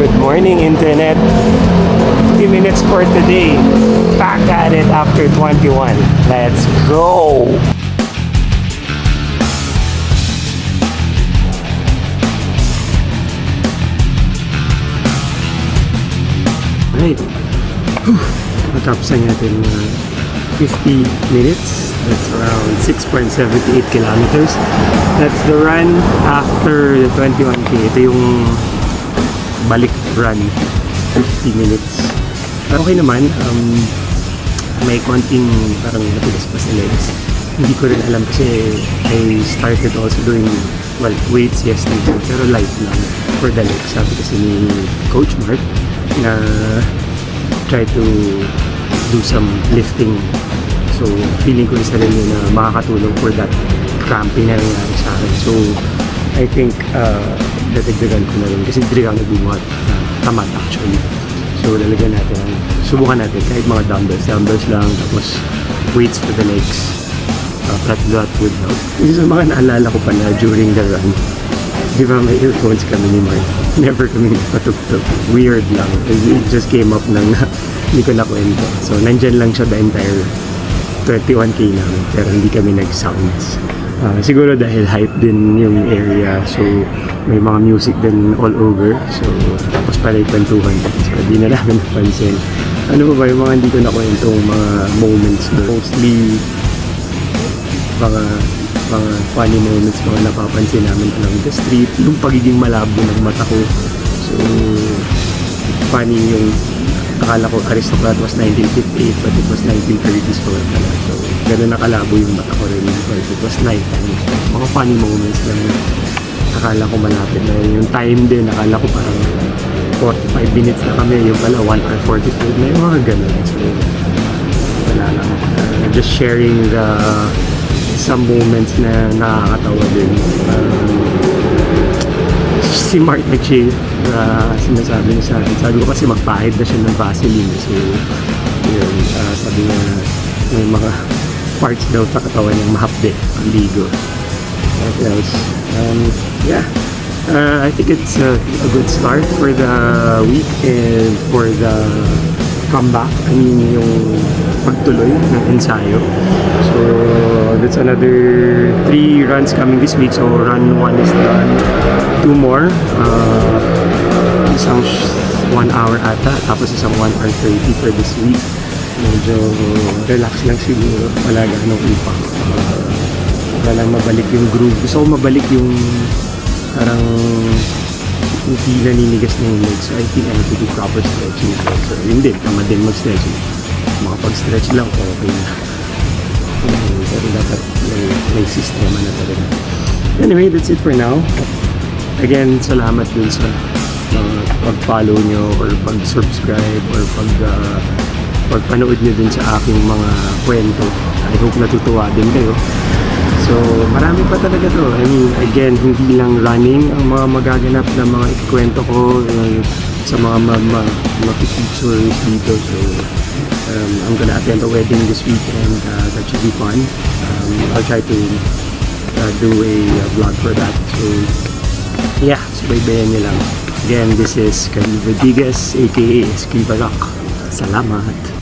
Good morning, Internet. 50 minutes for today. Back at it after 21. Let's go! Alright. Matapos na natin 50 minutes. That's around 6.78 kilometers. That's the run after the 21K. Ito yung balik run. 50 minutes. Okay naman. May konting parang matigas pa sa legs. Hindi ko rin alam kasi I started also doing, well, weights yesterday. Pero light lang for the legs. Sabi kasi ni Coach Mark na try to do some lifting. So, feeling ko isa rin yun na makakatulong for that cramping na nangyari sa akin. So, I think dadagdagan ko na rin kasi hindi ako nagbubuhat tamad actually. So, lalagyan natin, subukan natin kahit mga dumbbells lang, tapos weights for the legs. That would help. Isa sa mga naalala ko pa na during the run, di ba may earphones kami ni Mark? Never kami patugtog. Weird lang. It just came up nang hindi ko nakwento. So, nandyan lang siya the entire 21K namin, pero hindi kami nag-sounds. Siguro dahil hype din yung area, so may mga music din all over. So, tapos pala yung kwentuhan. So, hindi na namin napansin. Ano ba yung mga hindi ko nakwento mga moments doon? Mostly, mga funny moments, mga napapansin namin along the street. Yung pagiging malabo ng mata ko. So, funny yung akala ko aristocrat was 1958 but it was 1930s pa pala. So, gano'n nakalabo yung mata ko rin. But it was night time. Mga funny moments lang. Akala ko malapit na yung time din. Akala ko parang 45 minutes na kami. Yung pala 1 hour 45 na yung mga gano'n. So, wala lang. Just sharing some moments na nakakatawa din. Si Mark nag-shave, sinasabi niya sa akin. Sabi ko kasi magpahid na siya ng Vaseline. So, yun, sabi niya may mga parts daw sa katawan niyang mahapde ang ligo. What else? Yeah. I think it's a good start for the week and for the comeback. I mean, yung pagtuloy ng ensayo. So, that's another 3 runs coming this week. So, run 1 is done. 2 more. Isang 1 hour ata. Tapos isang 1 hour 30 for this week. Medyo relax lang siguro. Wala ganong impact. Wala lang mabalik yung groove. Gusto ko mabalik yung parang hindi naninigas na yung legs. So, I think I have to do proper stretching. So, yun din. Tama din mag-stretching. Makapag-stretch lang, okay na. Pero dapat may sistema na talaga. Anyway, that's it for now. Again, salamat dun sa pag-follow nyo or pag-subscribe or pagpanood nyo dun sa aking mga kwento. I hope natutuwa din kayo. So, marami pa talaga to. I mean, again, hindi lang running ang mga magaganap na mga ikwento ko sa mga features dito. So, I'm gonna attend a wedding this weekend. That should be fun. I'll try to do a vlog for that. So, yeah, subaybayan nyo lang. Again, this is Khalil Rodriguez, aka Escriba Rock. Salamat!